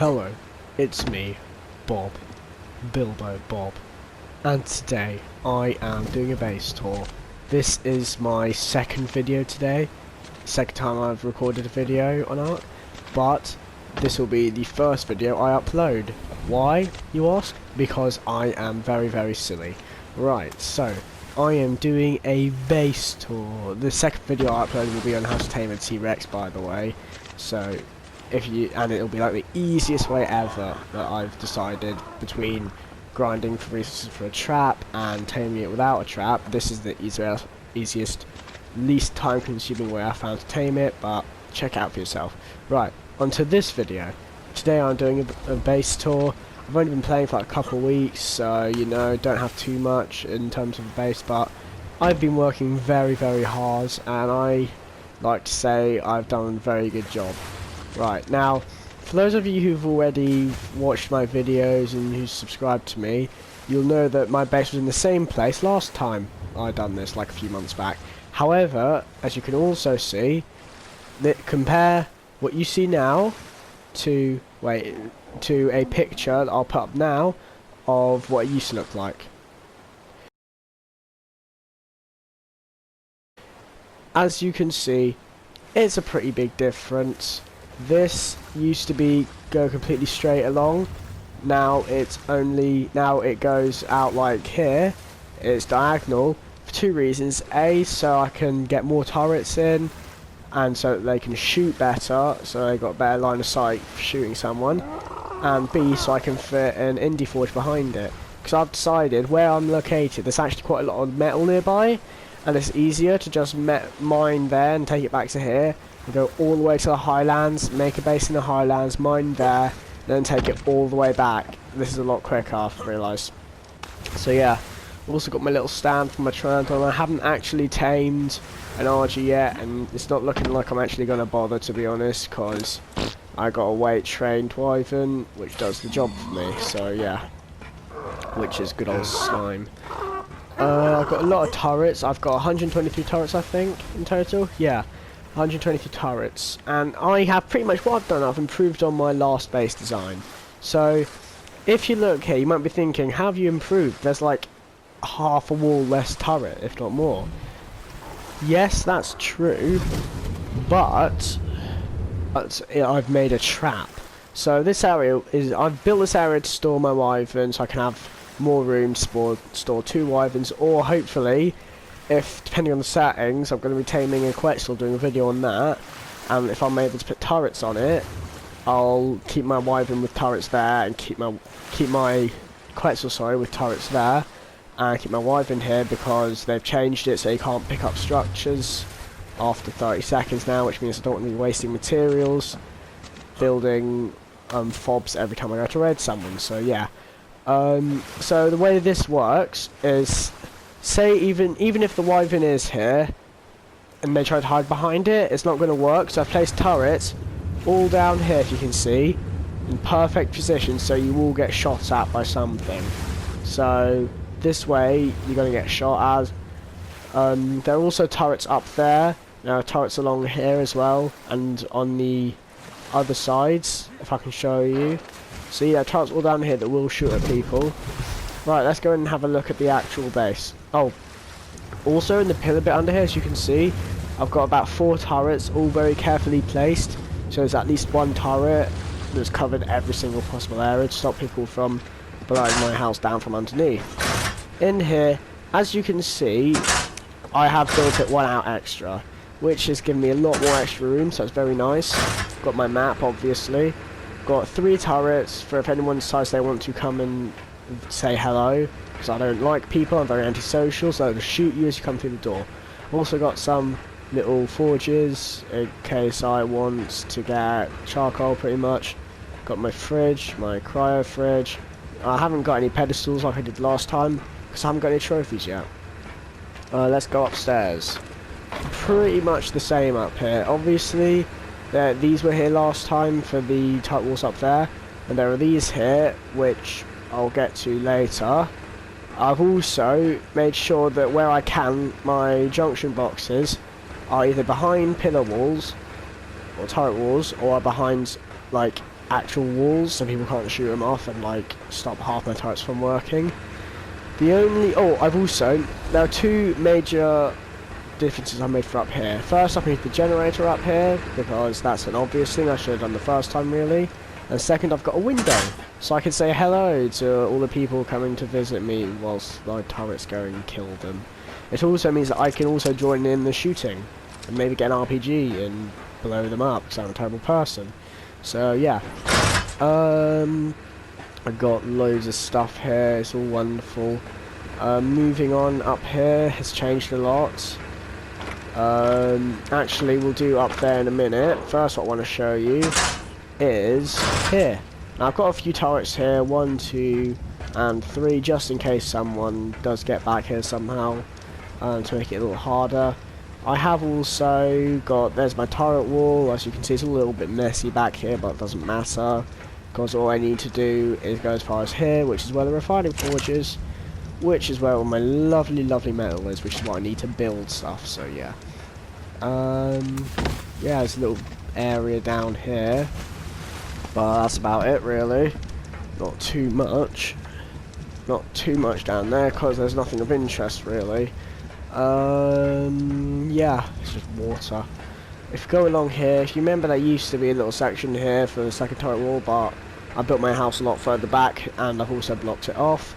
Hello, it's me, Bob, Bilbo Bob, and today I am doing a base tour. This is my second video today, second time I've recorded a video on ARK, but this will be the first video I upload. Why, you ask? Because I am very silly. Right, so I am doing a base tour. The second video I upload will be on how to tame a T-Rex, by the way. So and it'll be like the easiest way ever that I've decided between grinding for resources for a trap and taming it without a trap. This is the easiest, least time consuming way I found to tame it, but check it out for yourself. Right, onto this video. Today I'm doing a base tour. I've only been playing for like a couple of weeks, so you know, don't have too much in terms of a base, but I've been working very hard, and I like to say I've done a very good job. Right, now, for those of you who've already watched my videos and who subscribed to me, you'll know that my base was in the same place last time I done this, like a few months back. However, as you can also see, compare what you see now to a picture that I'll put up now of what it used to look like. As you can see, it's a pretty big difference. This used to go completely straight along. Now it goes out like here. It's diagonal for two reasons. A, so I can get more turrets in, and so that they can shoot better, so they got a better line of sight for shooting someone. And B, so I can fit an indie forge behind it. Because I've decided where I'm located, there's actually quite a lot of metal nearby, and it's easier to just mine there and take it back to here. And go all the way to the highlands, make a base in the highlands, mine there, then take it all the way back. This is a lot quicker, I've realised. So yeah, I've also got my little stand for my Pteranodon. I haven't actually tamed an RG yet, and it's not looking like I'm actually going to bother, to be honest, because I got a weight trained wyvern, which does the job for me, so yeah. Which is good old slime. I've got a lot of turrets. I've got 123 turrets, I think, in total. Yeah. 123 turrets, and I have pretty much what I've done. I've improved on my last base design. So if you look here, you might be thinking, how have you improved? There's like half a wall less turret, if not more. Yes, that's true, but I've made a trap. So this area I've built this area to store my wyverns, so I can have more room to store 2 wyverns, or hopefully, if, depending on the settings, I'm going to be taming a Quetzal, doing a video on that, and if I'm able to put turrets on it, I'll keep my wyvern with turrets there, and keep my Quetzal, sorry, with turrets there, and keep my wyvern here, because they've changed it so you can't pick up structures after 30 seconds now, which means I don't want to be wasting materials building fobs every time I go to raid someone, so yeah. So the way this works is, say even if the wyvern is here and they try to hide behind it, it's not going to work. So I've placed turrets all down here, if you can see, in perfect position, so you will get shot at by something. So this way you're going to get shot at. There are also turrets up there. There are turrets along here as well, and on the other sides, if I can show you. So yeah, turrets all down here that will shoot at people. Right, let's go and have a look at the actual base. Oh, also in the pillar bit under here, as you can see, I've got about 4 turrets, all very carefully placed. So there's at least 1 turret that's covered every single possible area to stop people from blowing my house down from underneath. In here, as you can see, I have built it 1 out extra, which has given me a lot more extra room, so it's very nice. Got my map, obviously. Got 3 turrets for if anyone decides they want to come and say hello, because I don't like people, I'm very antisocial, so I'll shoot you as you come through the door. I've also got some little forges in case I want to get charcoal, pretty much. Got my fridge, my cryo fridge. I haven't got any pedestals like I did last time, because I haven't got any trophies yet. Let's go upstairs. Pretty much the same up here. Obviously, these were here last time for the turret walls up there, and there are these here, which I'll get to later. I've also made sure that where I can, my junction boxes are either behind pillar walls or turret walls, or are behind like actual walls so people can't shoot them off and like stop half my turrets from working. The only there are two major differences I made for up here. First, I made the generator up here because that's an obvious thing I should have done the first time really. And second, I've got a window so I can say hello to all the people coming to visit me whilst my turrets go and kill them. It also means that I can also join in the shooting and maybe get an RPG and blow them up because I'm a terrible person. So yeah, I got loads of stuff here, it's all wonderful. Moving on, up here has changed a lot. Actually we'll do up there in a minute. First what I want to show you is here. Now I've got a few turrets here, 1, 2 and 3, just in case someone does get back here somehow, to make it a little harder. I have also got, there's my turret wall. As you can see, it's a little bit messy back here, but it doesn't matter because all I need to do is go as far as here, which is where the refining forge is, which is where all my lovely metal is, which is what I need to build stuff. So yeah, yeah, there's a little area down here, but that's about it really. Not too much down there because there's nothing of interest really. Yeah, it's just water. If you go along here, if you remember, there used to be a little section here for the second turret wall, but I built my house a lot further back and I've also blocked it off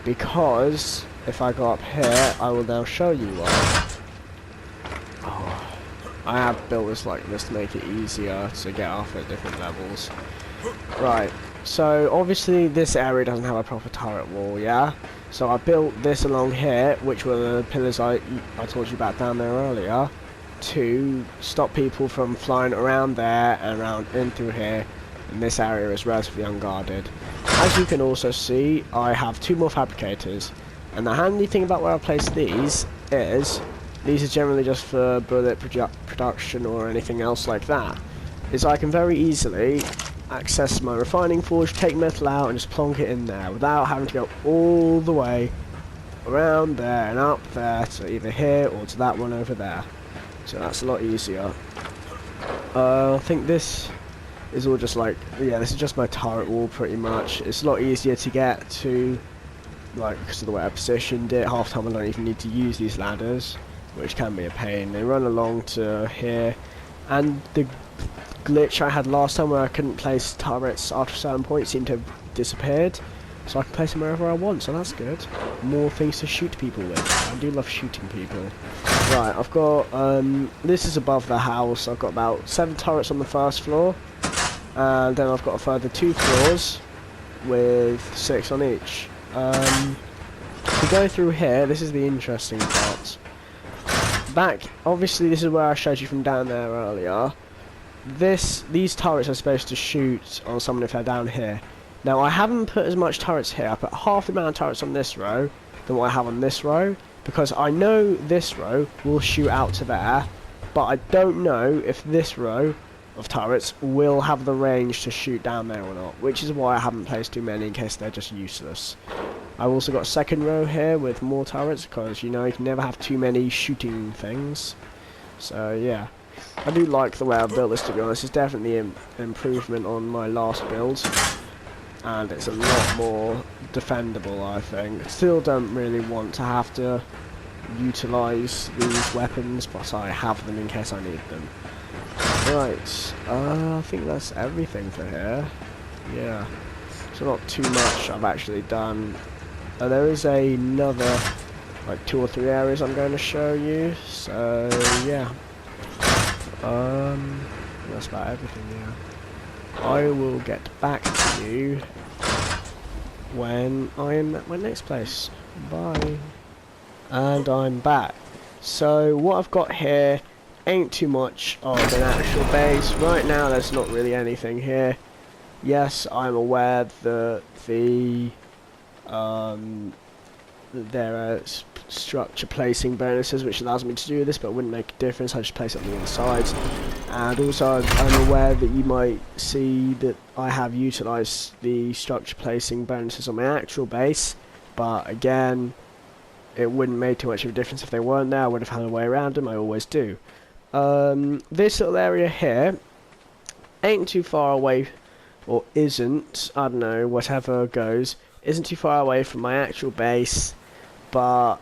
because if I go up here I will now show you why. Oh, I have built this like this to make it easier to get off at different levels. Right, so obviously this area doesn't have a proper turret wall, yeah? So I built this along here, which were the pillars I told you about down there earlier, to stop people from flying around there and around in through here. And this area is relatively unguarded. As you can also see, I have 2 more fabricators. And the handy thing about where I place these is, these are generally just for bullet production or anything else like that, is I can very easily access my refining forge, take metal out and just plonk it in there without having to go all the way around there and up there to either here or to that one over there. So that's a lot easier. I think this is all just like, yeah, this is just my turret wall pretty much. It's a lot easier to get to, like, because of the way I positioned it. Half the time I don't even need to use these ladders, which can be a pain. They run along to here, and the glitch I had last time where I couldn't place turrets after a certain point seemed to have disappeared, so I can place them wherever I want, so that's good. More things to shoot people with. I do love shooting people. Right, I've got, this is above the house. I've got about 7 turrets on the first floor, and then I've got a further 2 floors with 6 on each. To go through here, this is the interesting part. Obviously this is where I showed you from down there earlier. These turrets are supposed to shoot on someone if they're down here. Now I haven't put as much turrets here. I put half the amount of turrets on this row than what I have on this row, because I know this row will shoot out to there, but I don't know if this row of turrets will have the range to shoot down there or not, which is why I haven't placed too many in case they're just useless. I've also got a second row here with more turrets because, you know, you can never have too many shooting things. So yeah, I do like the way I've built this, to be honest. It's definitely an improvement on my last build, and it's a lot more defendable, I think. Still don't really want to have to utilise these weapons, but I have them in case I need them. Right, I think that's everything for here. Yeah, so not too much I've actually done. There is another, like 2 or 3 areas I'm going to show you, so yeah. That's about everything, yeah. I will get back to you when I am at my next place. Bye. And I'm back. So what I've got here ain't too much of an actual base. Right now there's not really anything here. Yes, I'm aware that there are structure placing bonuses which allows me to do this, but it wouldn't make a difference. I just place it on the insides. And also I'm aware that you might see that I have utilised the structure placing bonuses on my actual base, but again, it wouldn't make too much of a difference if they weren't there. I would have found a way around them. I always do. This little area here ain't too far away or isn't, I don't know, whatever goes, isn't too far away from my actual base, but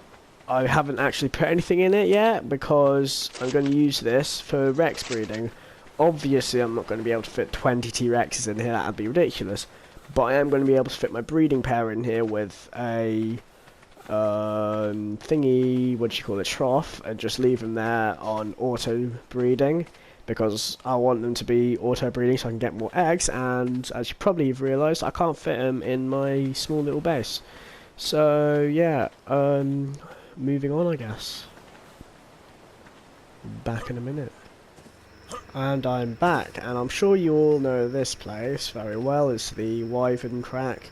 I haven't actually put anything in it yet because I'm going to use this for Rex breeding. Obviously, I'm not going to be able to fit 20 T-Rexes in here, that would be ridiculous, but I am going to be able to fit my breeding pair in here with a thingy, what do you call it, trough, and just leave them there on auto breeding, because I want them to be auto breeding so I can get more eggs, and as you probably have realised, I can't fit them in my small little base. So yeah, moving on, I guess. Back in a minute. And I'm back, and I'm sure you all know this place very well. It's the Wyvern Crack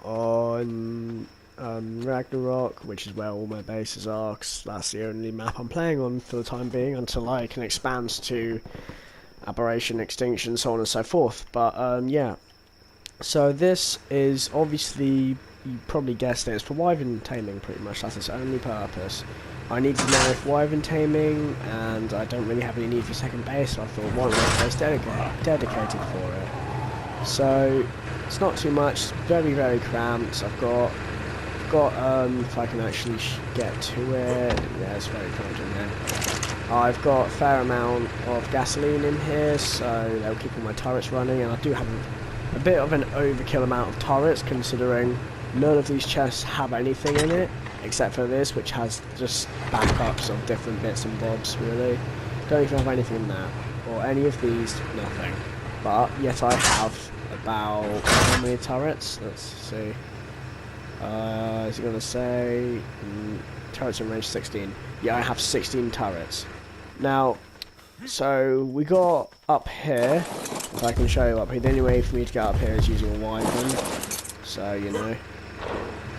on Ragnarok, which is where all my bases are, 'cause that's the only map I'm playing on for the time being, until I can expand to Aberration, Extinction, so on and so forth. But yeah, so this is obviously, you probably guessed it, it's for Wyvern taming pretty much, that's its only purpose. I need to know if Wyvern taming, and I don't really have any need for second base, so I thought one place dedicated for it. So it's not too much, it's very, very cramped. I've got if I can actually get to it, yeah, it's very cramped in there. I've got a fair amount of gasoline in here, so they'll keep all my turrets running, and I do have a bit of an overkill amount of turrets, considering none of these chests have anything in it, except for this, which has just backups of different bits and bobs, really. Don't even have anything in that, or any of these, nothing. But yet I have about, how many turrets? Let's see. Is it going to say turrets in range 16? Yeah, I have 16 turrets. Now, so we got up here, if I can show you up here, the only way for me to get up here is using a Wyvern, so you know.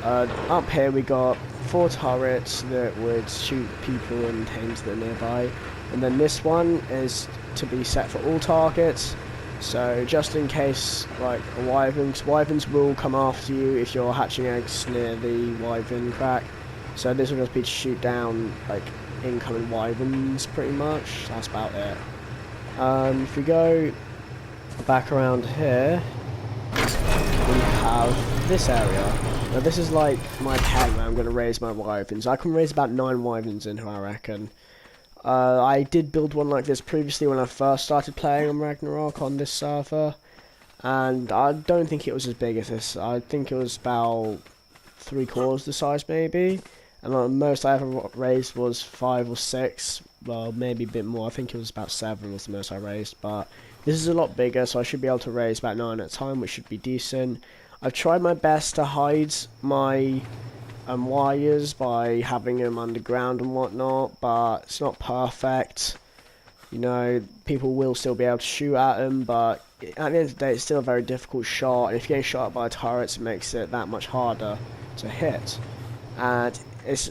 Up here we got 4 turrets that would shoot people and things that are nearby, and then this one is to be set for all targets. So just in case, like a wyvern, 'cause wyverns will come after you if you're hatching eggs near the Wyvern Crack. So this will just be to shoot down like incoming wyverns, pretty much. That's about it. If we go back around here, we have this area. Now this is like my pen where I'm going to raise my wyverns. I can raise about 9 wyverns in here, I reckon. I did build one like this previously when I first started playing on Ragnarok on this server, and I don't think it was as big as this. I think it was about 3/4 the size maybe, and the most I ever raised was 5 or 6, well maybe a bit more. I think it was about 7 was the most I raised, but this is a lot bigger, so I should be able to raise about 9 at a time, which should be decent. I've tried my best to hide my wires by having them underground and whatnot, but it's not perfect. You know, people will still be able to shoot at them, but at the end of the day it's still a very difficult shot, and if you're getting shot at by turrets it makes it that much harder to hit. And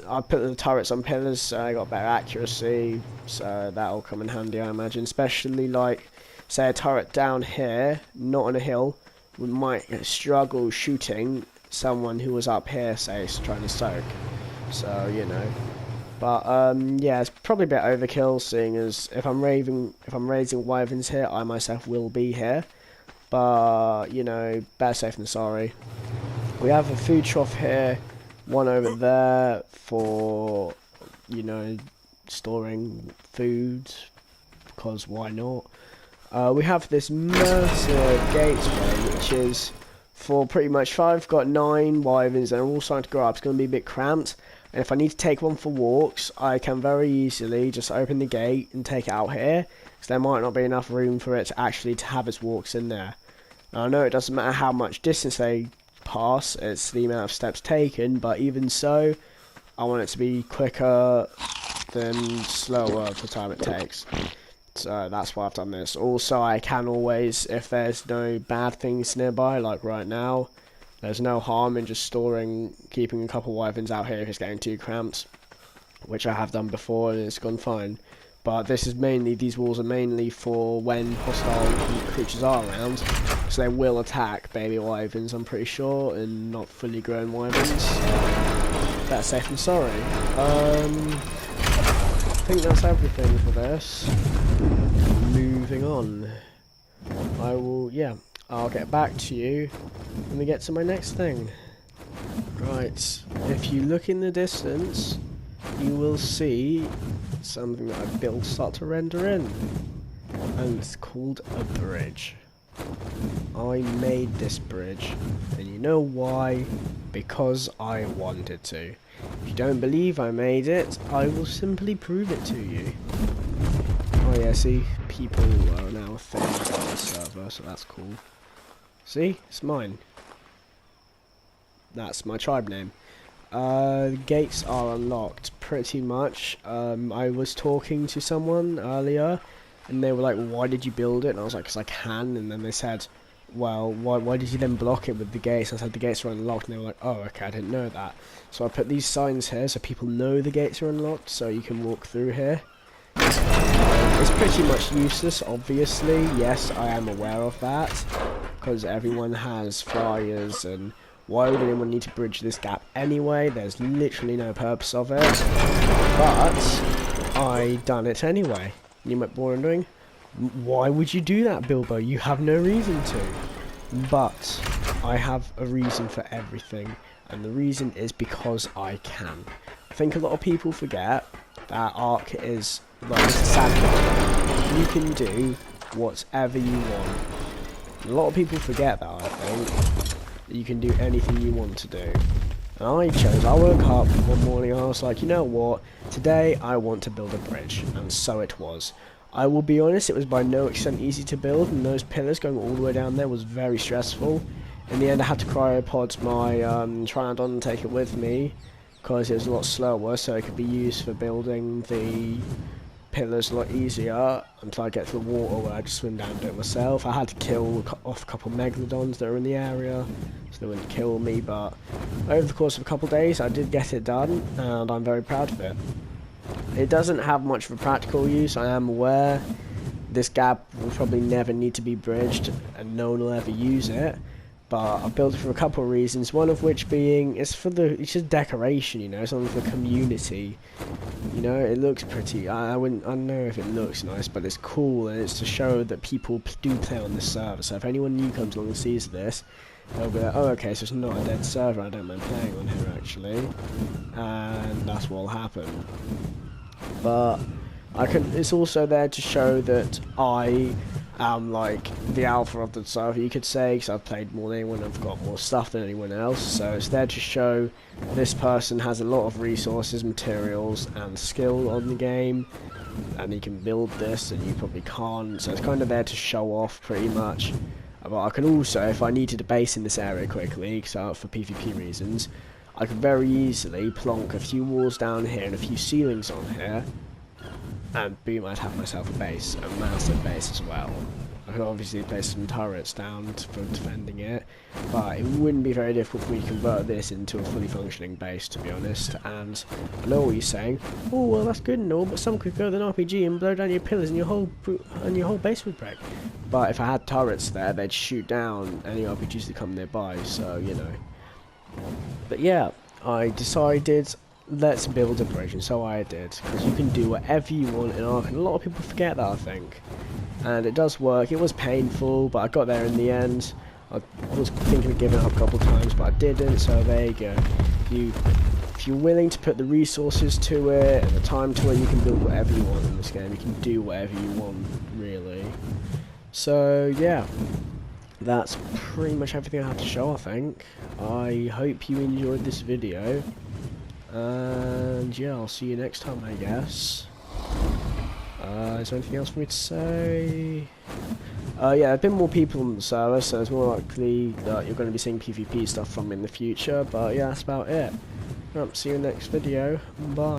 I put the turrets on pillars so I got better accuracy, so that'll come in handy I imagine, especially like say a turret down here, not on a hill, we might struggle shooting someone who was up here, say, trying to soak. So, you know. But, yeah, it's probably a bit overkill, seeing as if I'm raising wyverns here, I myself will be here. But, you know, better safe than sorry. We have a food trough here, one over there for, you know, storing food, because why not? We have this massive gateway, which is for pretty much, if I've got 9 wyverns and they're all starting to grow up, it's going to be a bit cramped. And if I need to take one for walks, I can very easily just open the gate and take it out here, because there might not be enough room for it to actually have its walks in there. Now, I know it doesn't matter how much distance they pass, it's the amount of steps taken, but even so, I want it to be quicker than slower for the time it takes. So that's why I've done this. Also, I can always, if there's no bad things nearby, like right now, there's no harm in just keeping a couple wyverns out here if it's getting too cramped, which I have done before and it's gone fine. But these walls are mainly for when hostile creatures are around, so they will attack baby wyverns, I'm pretty sure, and not fully grown wyverns. Better safe than sorry. I think that's everything for this. Moving on. I'll get back to you when we get to my next thing. Right, if you look in the distance, you will see something that I've built start to render in. And it's called a bridge. I made this bridge, and you know why? Because I wanted to. If you don't believe I made it, I will simply prove it to you. Oh yeah, see, people are now a thing on the server, so that's cool. See, it's mine. That's my tribe name. The gates are unlocked, pretty much. I was talking to someone earlier, and they were like, why did you build it? And I was like, because I can. And then they said, well, why did you then block it with the gates? And I said, the gates are unlocked. And they were like, oh, okay, I didn't know that. So I put these signs here so people know the gates are unlocked, so you can walk through here. It's pretty much useless, obviously. Yes, I am aware of that, because everyone has flyers, and why would anyone need to bridge this gap anyway? There's literally no purpose of it. But I done it anyway. You might be wondering, why would you do that, Bilbo? You have no reason to. But I have a reason for everything, and the reason is because I can. I think a lot of people forget that ARK is like a sandbox. You can do whatever you want. A lot of people forget that, I think. You can do anything you want to do. And I woke up one morning and I was like, you know what, today I want to build a bridge, and so it was. I will be honest, it was by no extent easy to build, and those pillars going all the way down there was very stressful. In the end I had to cryopod my Triandon and take it with me, because it was a lot slower, so it could be used for building the pillars a lot easier until I get to the water where I just swim down and do it myself. I had to kill off a couple of megalodons that were in the area so they wouldn't kill me, but over the course of a couple of days I did get it done, and I'm very proud of it. It doesn't have much of a practical use, I am aware. This gap will probably never need to be bridged and no one will ever use it, but I've built it for a couple of reasons, one of which being it's just decoration, you know, it's something for the community. You know, it looks pretty. I don't know if it looks nice, but it's cool, and it's to show that people do play on this server. So if anyone new comes along and sees this, they'll be like, oh, okay, so it's not a dead server. I don't mind playing on here actually, and that's what'll happen. But it's also there to show that I am like the alpha of the server, you could say, because I've played more than anyone, I've got more stuff than anyone else, so it's there to show this person has a lot of resources, materials and skill on the game, and he can build this and you probably can't, so it's kind of there to show off pretty much. But I can also, if I needed a base in this area quickly, so for PvP reasons, I could very easily plonk a few walls down here and a few ceilings on here, and boom, I'd have myself a base, a massive base as well. I could obviously place some turrets down for defending it, but it wouldn't be very difficult for me to convert this into a fully functioning base, to be honest. And I know what you're saying, oh well that's good and all, but some could go with an RPG and blow down your pillars and your whole base would break. But if I had turrets there, they'd shoot down any RPGs that come nearby, so you know. But yeah, I decided, let's build a bridge, and so I did, because you can do whatever you want in ARK, and a lot of people forget that, I think. And it does work. It was painful, but I got there in the end. I was thinking of giving up a couple of times, but I didn't, so there you go. If you're willing to put the resources to it, and the time to it, you can build whatever you want in this game. You can do whatever you want, really. So, yeah. That's pretty much everything I have to show, I think. I hope you enjoyed this video. And yeah, I'll see you next time, I guess. Is there anything else for me to say? Yeah, there have been more people on the server, so it's more likely that you're going to be seeing PvP stuff from me in the future. But yeah, that's about it. Right, see you in the next video. Bye.